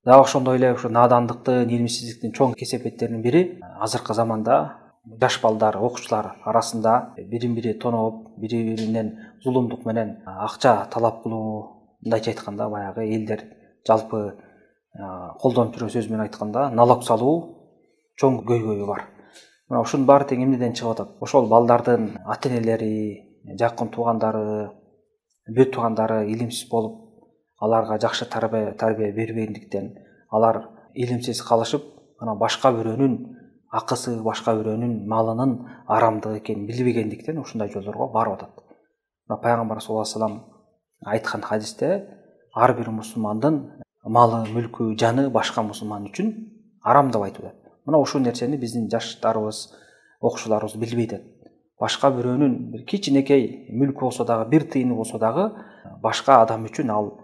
Дагы ошондой эле ушу надандыктын, илимсиздиктин чоң кесепеттеринин бири азыркы заманда жаш балдар, окуучулар арасында бирин-бири тоноп, бири-биринен зулумдук менен акча талап кылуу, мындайча айтканда баягы элдер жалпы колдонуп жүргөн сөз менен айтканда налог салуу чоң көйгөйү бар. Мына ушунун баары тең эмнеден чыгып атат? Ошол балдардын ата-энелери, жакын туугандары, бөт туугандары илимсиз болуп, аларга жакшы тарбия бербегендиктен алар илимсиз калышып, ана башка бирөөнүн акысы, башка бирөөнүн малынын арамдык экенин билбегендиктен ушундай жолдорго барып атат. Мына пайгамбар саллаллаху алейхи вассалам айткан хадисте ар бир мусулмандын малы, мүлкү, жаны башка мусулман үчүн арам деп айтып атат. Мына ушул нерсени биздин жаштарыбыз, окуучуларыбыз билбей атат. Башка бирөөнүн бир кичинекей мүлкү болсо дагы, бир тыйыны болсо дагы башка адам үчүн ал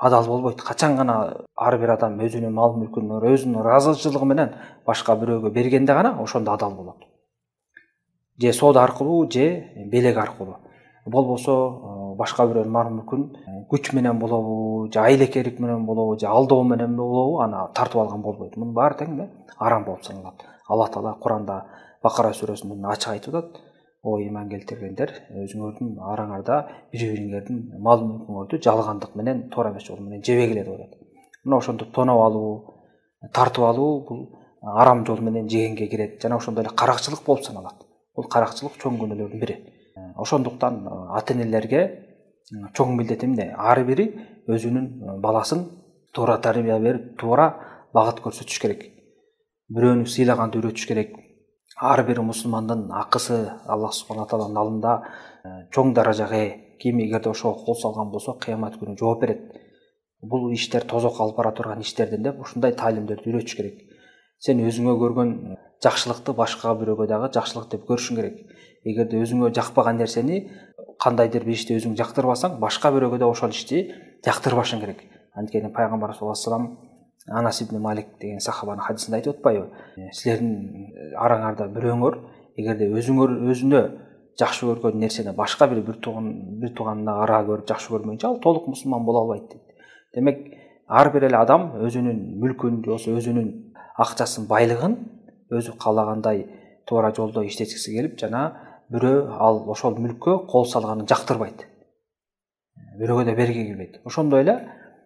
адал болбойт. Качан гана ар бир адам өзүнүн мал мүлкүн өзүнүн ыраазычылыгы менен башка бирөөгө бергенде гана ошондо адал болот. Же соода аркылуу, же белек аркылуу. Болбосо башка бирөөнүн мал мүлкүн күч менен болобу, же айлакерлик менен болобу, же алдоо менен болобу, ана тартып алган болбойт. Мунун баары тең арам болуп саналат. Алла Таала Куранда Бакара сүрөсүндө ачык айтып атат: "О иман келтиргендер, өзүңөрдүн араңарда бири-бириңердин мал мүлкүңөрдү жалгандык менен, туура эмес жол менен жебегиле" деп атат. Мына ошондо тоноп алуу, тартып алуу бул арам жол менен жегенге кирет. Жана ошондой эле каракчылык болуп саналат. Бул каракчылык чоң күнөөлөрдүн бири. Ошондуктан ата-энелерге чоң милдет эмне? Ар бири өзүнүн баласын туура тарбия берип, туура багыт көрсөтүш керек. Бирөөнү сыйлаганды үйрөтүш керек. Ар бир мусулмандын акысы Аллах субхана тааланын алдында чоң даражага ээ. Ким эгерде ошого кол салган болсо, кыямат күнү жооп берет. Бул иштер тозок алып бара турган иштерден деп ушундай таалимдерди үйрөтүш керек. Сен өзүңө көргөн жакшылыкты башка бирөөгө дагы жакшылык деп көрүшүң керек. Эгерде өзүңө жакпаган нерсени, кандайдыр бир ишти өзүң жактырбасаң, башка бирөөгө да ошол ишти жактырбашың керек. Анткени пайгамбар саллаллаху алейхи вассалам Анас ибн Малик деген сахабанын хадисинде айтып атпайбы? Силердин араңарда бирөөңөр эгерде өзүнө жакшы көргөн нерсени башка бир тууганына ара көрүп жакшы көрмөйүнчө, ал толук мусулман боло албайт дейт. Демек, ар бир эле адам өзүнүн мүлкүн, болсо өзүнүн акчасын, байлыгын өзү каалагандай туура жолдо иштеткиси келип, жана бирөө ал ошол мүлккө кол салганын жактырбайт. Бирөөгө да берги келбейт. Ошондой эле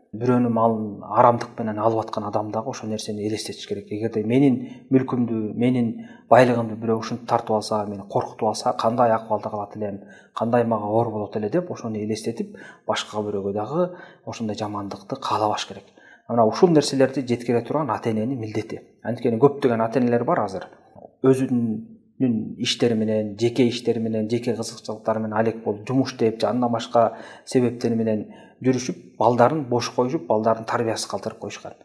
бирөөнүн малын арамдык менен алып аткан адам дагы ошол нерсени элестетиш керек. Эгерде менин мүлкүмдү, менин байлыгымды бирөө ушинтип тартып алса, мени коркутуп алса, кандай акыбалда калат элем, кандай мага оор болот эле деп ошону элестетип, башка бирөөгө дагы ошондой жамандыкты каалабаш керек. Мына ушул нерселерди жеткире турган ата-эненин милдети. Анткени көптөгөн ата-энелер бар азыр. Өзүнүн иштери менен, жеке иштери менен, жеке кызыкчылыктары менен алек болуп, жумуш деп, андан башка себептер менен жүрүшүп, балдарын бош коюшуп, балдарын тарбиясыз калтырып коюшкан.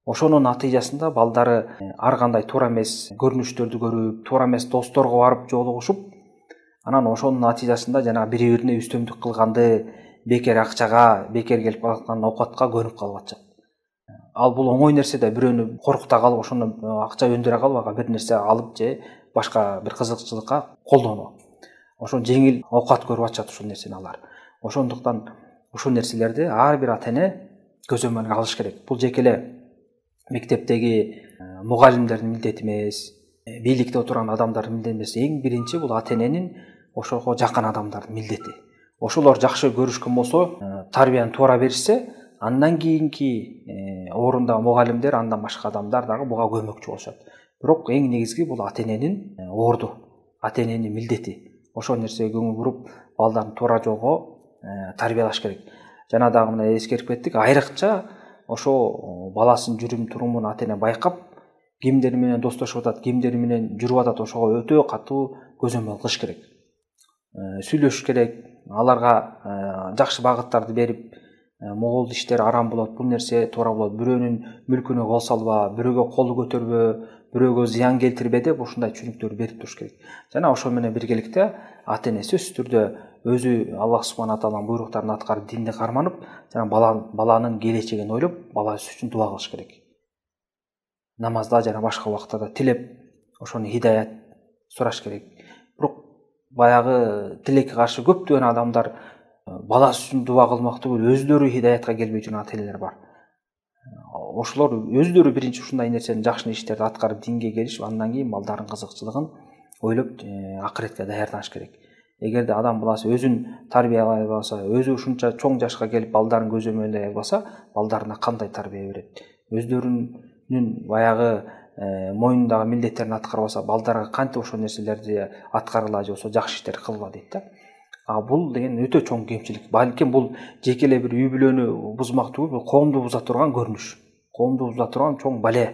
Ошонун натыйжасында балдары ар кандай туура эмес көрүнүштөрдү көрүп, туура эмес досторго барып жолугушуп, анан ошонун натыйжасында жана бири-бирине үстөмдүк кылганды, бекер акчага, бекер келип калган оокатка көнүп калып атышат. Ал бул оңой нерсе да, бирөөнү коркута калып, ошону акча өндүрө калып, ага бир нерсе алып же башка бир кызыкчылыкка колдонуу. Ошон жеңил оокат көрүп атышат ушул нерсени алар. Ошондуктан ушул нерселерди ар бир ата-эне көзөмөлгө алыш керек. Бул жеке эле мектептеги мугалимдердин милдети эмес, бийликте отурган адамдардын милдети эмес. Эң биринчи бул ата-эненин ошого жакын адамдардын милдети. Ошолор жакшы көрүшкөн болсо, тарбияны туура беришсе, андан кийинки орунда мугалимдер, андан башка адамдар дагы буга көмөкчү болушат. Бирок эң негизги бул ата-эненин орду, ата-эненин милдети. Ошол нерсеге көңүл буруп, балдарын туура жолго тарбиялаш керек. Жана дагы мына эскерип кеттик, айрыкча ошо баласынын жүрүм турумун ата-эне байкап, кимдер менен достошуп атат, кимдер менен жүрүп атат, ошого өтө катуу көзөмөл кылыш керек. Сүйлөшүш керек, аларга жакшы багыттарды берип, могул иштер арам болот, бул нерсе туура болот, бирөөнүн мүлкүнө кол салба, бирөөгө кол көтөрбө, бирөөгө зыян келтирбе деп ушундай түшүнүктөрдү берип туруш керек. Жана ошол менен биргеликте ата-эне сөзсүз түрдө өзү Аллах субхана тааланын буйруктарын аткарып, динди карманып, жана баланын келечегин ойлоп, баласы үчүн дуа кылыш керек. Намазда жана башка убакыттарда тилеп, ошону хидаят сураш керек. Бирок баягы тилекке каршы көптөгөн адамдар баласы үчүн дуа кылмак түгүл, өзүлөрү хидаятка келбей жүргөн ата-энелер бар. ошолор өздөрү биринчи ушундай нерсени жакшы иштерди аткарып динге келишип, андан кийин балдардын кызыкчылыгын ойлоп акыретке даярданыш керек. Эгерде адам баласы өзүн тарбиялай албаса, өзү ушунча чоң жашка келип балдарын көзөмөлдөй албаса, балдарына кандай тарбия берет? Өздөрүнүн баягы мойнундагы милдеттерин аткарбаса, балдарга кантип ошол нерселерди аткарыла же болбосо жакшы иштерди кылыла дейт да. Бул деген өтө чоң кемчилик. Балким бул жеке эле бир үй бүлөнү бузмак түгүл, бул коомду буза турган көрүнүш. Коомду буза турган чоң бале.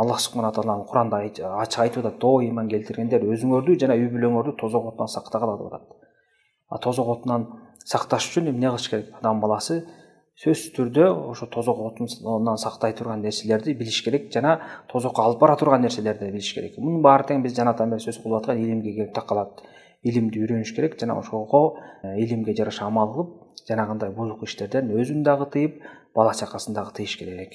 Аллах субхана тааланын Куранда ачык айтып атат: "О ыйман келтиргендер, өзүңөрдү жана үй бүлөңөрдү тозок отунан сактагыла" деп атат. Тозок отунан сакташ үчүн эмне кылыш керек? Адам баласы сөзсүз түрдө ошо тозок отунан сактай турган нерселерди билиш керек жана тозокко алып бара турган нерселерди билиш керек. Мунун баары тең биз жанатан бери сөз кылып аткан илимге келип такалат. Илимди үйрөнүш керек жана ошого илимге жараша амал кылып, жанагындай бузук иштерден өзүн дагы тыйып, бала чакасын дагы тыйыш керек.